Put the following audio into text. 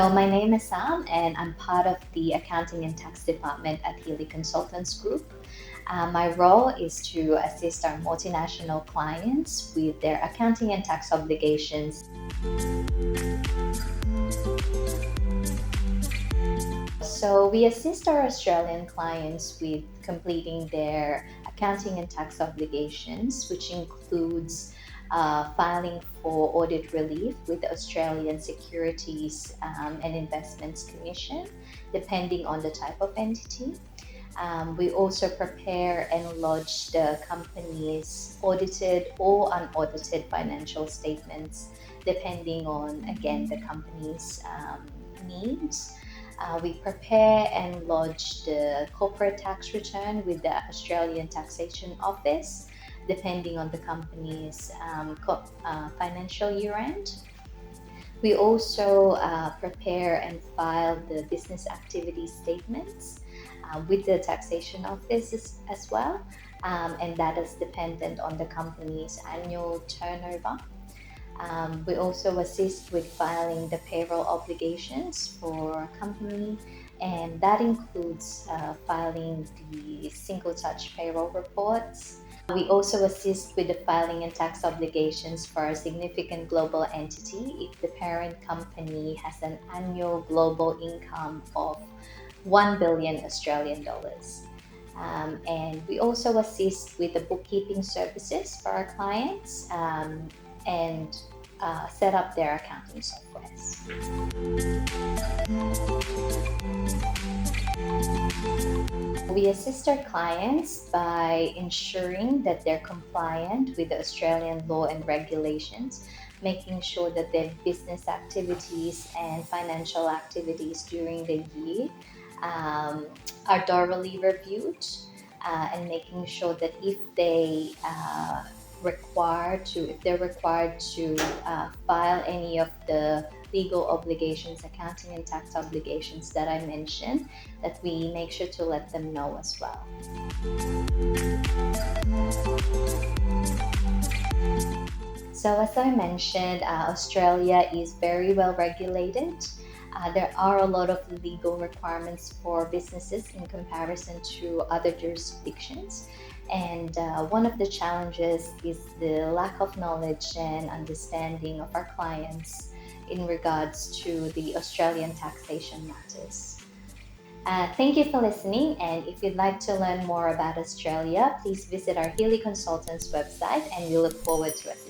So my name is Sam and I'm part of the Accounting and Tax Department at Healy Consultants Group. My role is to assist our multinational clients with their accounting and tax obligations. So we assist our Australian clients with completing their accounting and tax obligations, which includes filing for audit relief with the Australian Securities and Investments Commission, depending on the type of entity. We also prepare and lodge the company's audited or unaudited financial statements, depending on, again, the company's needs. We prepare and lodge the corporate tax return with the Australian Taxation Office, depending on the company's financial year end. We also prepare and file the business activity statements with the taxation office as well, and that is dependent on the company's annual turnover. We also assist with filing the payroll obligations for a company, and that includes filing the single touch payroll reports. We also assist with the filing and tax obligations for a significant global entity if the parent company has an annual global income of 1 billion Australian dollars. And we also assist with the bookkeeping services for our clients and set up their accounting softwares. We assist our clients by ensuring that they're compliant with the Australian law and regulations, making sure that their business activities and financial activities during the year are thoroughly reviewed, and making sure that if they're required to file any of the legal obligations, accounting and tax obligations that I mentioned, that we make sure to let them know as well. So as I mentioned, Australia is very well regulated. There are a lot of legal requirements for businesses in comparison to other jurisdictions. And one of the challenges is the lack of knowledge and understanding of our clients in regards to the Australian taxation matters. Thank you for listening, and if you'd like to learn more about Australia, please visit our Healy Consultants website, and we look forward to assisting.